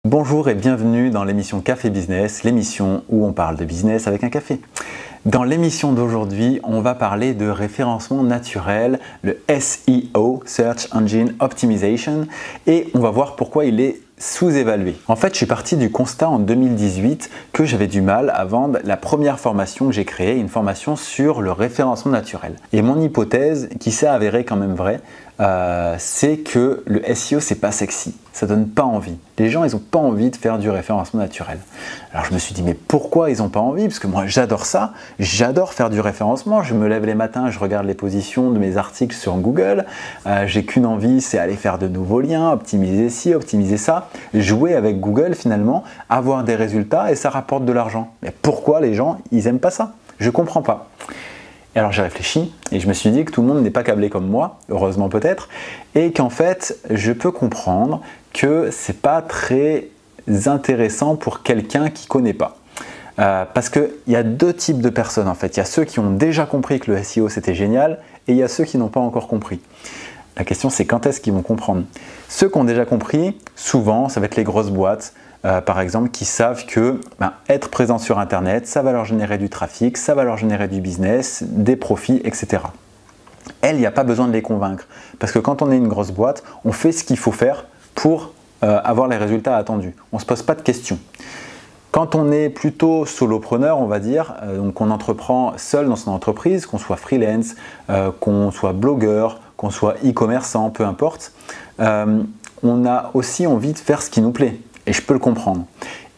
Bonjour et bienvenue dans l'émission Café Business, l'émission où on parle de business avec un café. Dans l'émission d'aujourd'hui, on va parler de référencement naturel, le SEO, Search Engine Optimization, et on va voir pourquoi il est sous-évalué. En fait, je suis parti du constat en 2018 que j'avais du mal à vendre la première formation que j'ai créée, une formation sur le référencement naturel. Et mon hypothèse, qui s'est avérée quand même vraie, c'est que le SEO, c'est pas sexy, ça donne pas envie. Les gens, ils n'ont pas envie de faire du référencement naturel. Alors je me suis dit, mais pourquoi ils n'ont pas envie? Parce que moi, j'adore ça, j'adore faire du référencement. Je me lève les matins, je regarde les positions de mes articles sur Google. J'ai qu'une envie, c'est aller faire de nouveaux liens, optimiser ci, optimiser ça, jouer avec Google finalement, avoir des résultats et ça rapporte de l'argent. Mais pourquoi les gens, ils n'aiment pas ça? Je comprends pas. Et alors j'ai réfléchi et je me suis dit que tout le monde n'est pas câblé comme moi, heureusement peut-être, et qu'en fait je peux comprendre que c'est pas très intéressant pour quelqu'un qui connaît pas. Parce qu'il y a deux types de personnes en fait. Il y a ceux qui ont déjà compris que le SEO c'était génial et il y a ceux qui n'ont pas encore compris. La question c'est quand est-ce qu'ils vont comprendre? Ceux qui ont déjà compris, souvent ça va être les grosses boîtes. Par exemple, qui savent que être présent sur Internet, ça va leur générer du trafic, ça va leur générer du business, des profits, etc. Elles, il n'y a pas besoin de les convaincre. Parce que quand on est une grosse boîte, on fait ce qu'il faut faire pour avoir les résultats attendus. On ne se pose pas de questions. Quand on est plutôt solopreneur, on va dire, donc on entreprend seul dans son entreprise, qu'on soit freelance, qu'on soit blogueur, qu'on soit e-commerçant, peu importe, on a aussi envie de faire ce qui nous plaît. Et je peux le comprendre.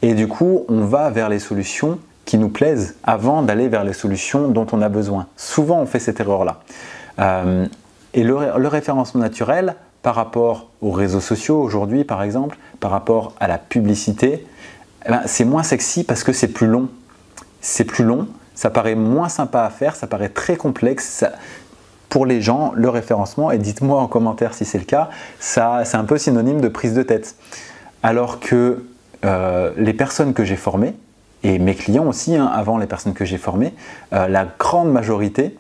Et du coup, on va vers les solutions qui nous plaisent avant d'aller vers les solutions dont on a besoin. Souvent, on fait cette erreur-là. Et le référencement naturel, par rapport aux réseaux sociaux aujourd'hui, par exemple, par rapport à la publicité, c'est moins sexy parce que c'est plus long. C'est plus long, ça paraît moins sympa à faire, ça paraît très complexe. Pour les gens, le référencement, et dites-moi en commentaire si c'est le cas, c'est un peu synonyme de prise de tête. Alors que les personnes que j'ai formées, et mes clients aussi, avant les personnes que j'ai formées, la grande majorité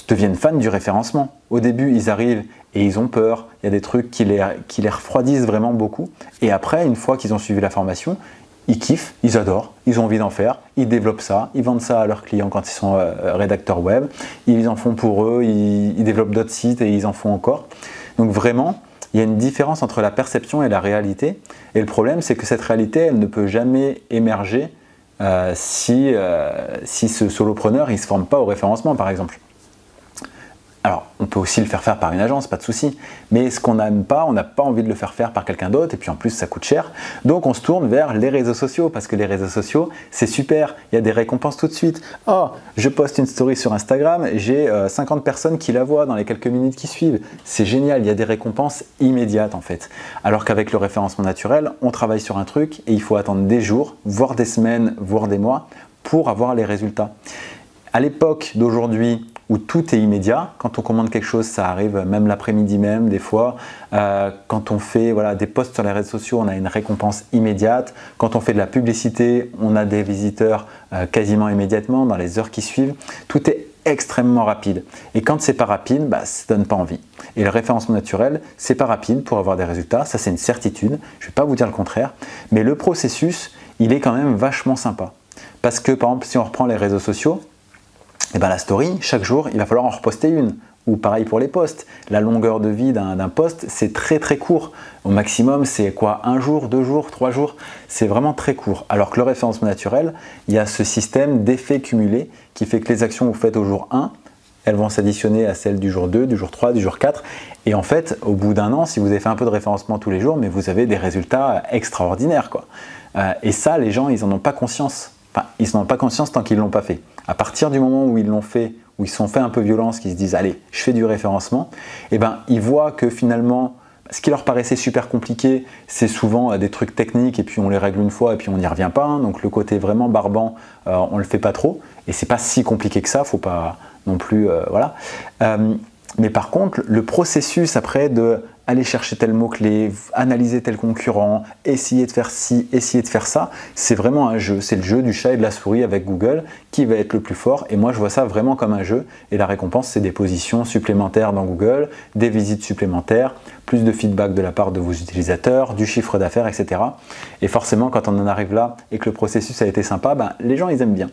deviennent fans du référencement. Au début, ils arrivent et ils ont peur, il y a des trucs qui les refroidissent vraiment beaucoup. Et après, une fois qu'ils ont suivi la formation, ils kiffent, ils adorent, ils ont envie d'en faire, ils développent ça, ils vendent ça à leurs clients quand ils sont rédacteurs web, ils en font pour eux, ils développent d'autres sites et ils en font encore. Donc vraiment, il y a une différence entre la perception et la réalité. Et le problème, c'est que cette réalité, elle ne peut jamais émerger si ce solopreneur ne se forme pas au référencement, par exemple. Alors, on peut aussi le faire faire par une agence, pas de souci. Mais ce qu'on n'aime pas, on n'a pas envie de le faire faire par quelqu'un d'autre. Et puis en plus, ça coûte cher. Donc, on se tourne vers les réseaux sociaux. Parce que les réseaux sociaux, c'est super. Il y a des récompenses tout de suite. Oh, je poste une story sur Instagram. J'ai 50 personnes qui la voient dans les quelques minutes qui suivent. C'est génial. Il y a des récompenses immédiates en fait. Alors qu'avec le référencement naturel, on travaille sur un truc et il faut attendre des jours, voire des semaines, voire des mois pour avoir les résultats. À l'époque d'aujourd'hui, où tout est immédiat. Quand on commande quelque chose, ça arrive même l'après-midi même, des fois. Quand on fait des posts sur les réseaux sociaux, on a une récompense immédiate. Quand on fait de la publicité, on a des visiteurs quasiment immédiatement, dans les heures qui suivent. Tout est extrêmement rapide. Et quand c'est pas rapide, ça donne pas envie. Et le référencement naturel, c'est pas rapide pour avoir des résultats. Ça, c'est une certitude. Je vais pas vous dire le contraire. Mais le processus, il est quand même vachement sympa. Parce que, par exemple, si on reprend les réseaux sociaux, la story, chaque jour, il va falloir en reposter une. Ou pareil pour les posts. La longueur de vie d'un post, c'est très très court. Au maximum, c'est quoi? 1 jour, 2 jours, 3 jours? C'est vraiment très court. Alors que le référencement naturel, il y a ce système d'effet cumulé qui fait que les actions que vous faites au jour 1, elles vont s'additionner à celles du jour 2, du jour 3, du jour 4. Et en fait, au bout d'1 an, si vous avez fait un peu de référencement tous les jours, mais vous avez des résultats extraordinaires, quoi. Et ça, les gens, ils n'en ont pas conscience. Enfin, ils n'en ont pas conscience tant qu'ils ne l'ont pas fait. À partir du moment où ils l'ont fait, où ils se sont fait un peu violence, qu'ils se disent « allez, je fais du référencement », ils voient que finalement, ce qui leur paraissait super compliqué, c'est souvent des trucs techniques et puis on les règle une fois et puis on n'y revient pas. Donc le côté vraiment barbant, on ne le fait pas trop. Et c'est pas si compliqué que ça, faut pas non plus… Mais par contre, le processus après de aller chercher tel mot-clé, analyser tel concurrent, essayer de faire ci, essayer de faire ça. C'est vraiment un jeu, c'est le jeu du chat et de la souris avec Google qui va être le plus fort. Et moi, je vois ça vraiment comme un jeu. Et la récompense, c'est des positions supplémentaires dans Google, des visites supplémentaires, plus de feedback de la part de vos utilisateurs, du chiffre d'affaires, etc. Et forcément, quand on en arrive là et que le processus a été sympa, les gens, ils aiment bien.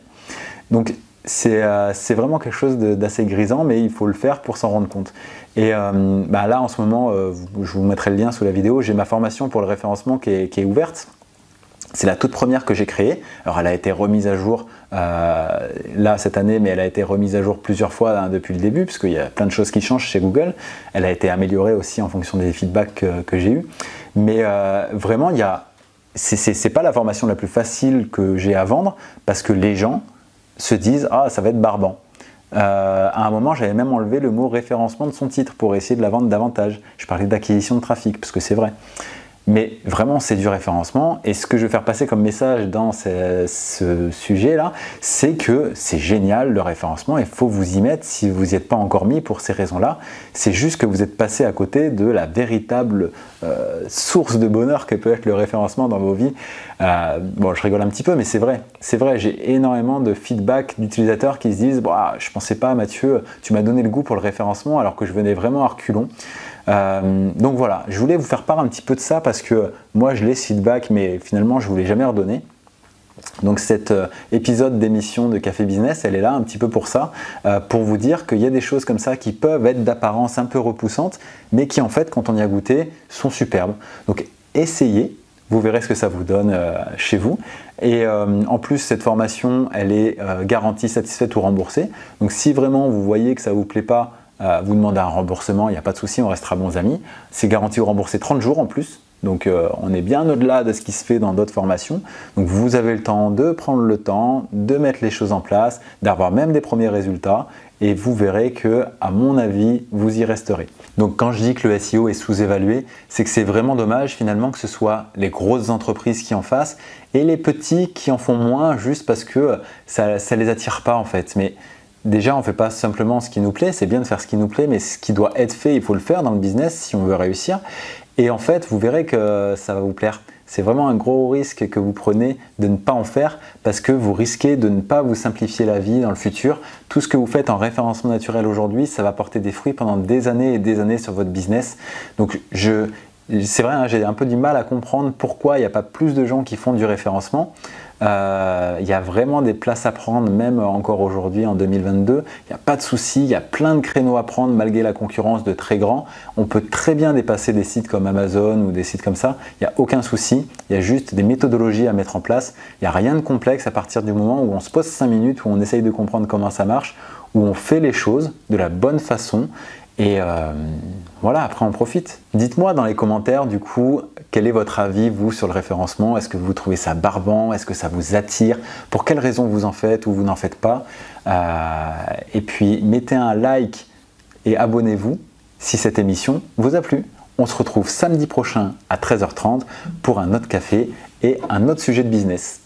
Donc, c'est vraiment quelque chose d'assez grisant, mais il faut le faire pour s'en rendre compte. Et là, en ce moment, je vous mettrai le lien sous la vidéo, j'ai ma formation pour le référencement qui est ouverte. C'est la toute première que j'ai créée. Alors, elle a été remise à jour là cette année, mais elle a été remise à jour plusieurs fois depuis le début, parce qu'il y a plein de choses qui changent chez Google. Elle a été améliorée aussi en fonction des feedbacks que j'ai eus. Mais vraiment, c'est pas la formation la plus facile que j'ai à vendre, parce que les gens se disent « Ah, ça va être barbant ». À un moment, j'avais même enlevé le mot référencement de son titre pour essayer de la vendre davantage. Je parlais d'acquisition de trafic, parce que c'est vrai. Mais vraiment, c'est du référencement. Et ce que je veux faire passer comme message dans ce sujet-là, c'est que c'est génial le référencement. Il faut vous y mettre si vous n'y êtes pas encore mis pour ces raisons-là. C'est juste que vous êtes passé à côté de la véritable source de bonheur que peut être le référencement dans vos vies. Bon, je rigole un petit peu, mais c'est vrai. C'est vrai, j'ai énormément de feedback d'utilisateurs qui se disent « Je pensais pas, Mathieu, tu m'as donné le goût pour le référencement alors que je venais vraiment à reculons. » Donc voilà, je voulais vous faire part un petit peu de ça parce que moi je l'ai ce feedback, mais finalement je ne vous l'ai jamais redonné. Donc cet épisode d'émission de Café Business, elle est là un petit peu pour ça, pour vous dire qu'il y a des choses comme ça qui peuvent être d'apparence un peu repoussantes, mais qui en fait, quand on y a goûté, sont superbes. Donc essayez, vous verrez ce que ça vous donne chez vous. Et en plus, cette formation, elle est garantie, satisfaite ou remboursée. Donc si vraiment vous voyez que ça ne vous plaît pas, vous demandez un remboursement, il n'y a pas de souci, on restera bons amis. C'est garanti ou remboursé 30 jours en plus. Donc on est bien au-delà de ce qui se fait dans d'autres formations. Donc vous avez le temps de prendre le temps, de mettre les choses en place, d'avoir même des premiers résultats et vous verrez que, à mon avis, vous y resterez. Donc quand je dis que le SEO est sous-évalué, c'est que c'est vraiment dommage finalement que ce soit les grosses entreprises qui en fassent et les petits qui en font moins juste parce que ça ne les attire pas en fait. Mais déjà, on ne fait pas simplement ce qui nous plaît, c'est bien de faire ce qui nous plaît, mais ce qui doit être fait, il faut le faire dans le business si on veut réussir. Et en fait, vous verrez que ça va vous plaire. C'est vraiment un gros risque que vous prenez de ne pas en faire parce que vous risquez de ne pas vous simplifier la vie dans le futur. Tout ce que vous faites en référencement naturel aujourd'hui, ça va porter des fruits pendant des années et des années sur votre business. Donc, c'est vrai, hein, j'ai un peu du mal à comprendre pourquoi il n'y a pas plus de gens qui font du référencement. Il y a vraiment des places à prendre, même encore aujourd'hui en 2022. Il n'y a pas de souci, il y a plein de créneaux à prendre malgré la concurrence de très grands. On peut très bien dépasser des sites comme Amazon ou des sites comme ça. Il n'y a aucun souci, il y a juste des méthodologies à mettre en place. Il n'y a rien de complexe à partir du moment où on se pose 5 minutes, où on essaye de comprendre comment ça marche, où on fait les choses de la bonne façon. Et voilà, après on profite. Dites-moi dans les commentaires du coup, quel est votre avis vous sur le référencement? Est-ce que vous trouvez ça barbant? Est-ce que ça vous attire? Pour quelles raisons vous en faites ou vous n'en faites pas? Et puis mettez un like et abonnez-vous si cette émission vous a plu. On se retrouve samedi prochain à 13h30 pour un autre café et un autre sujet de business.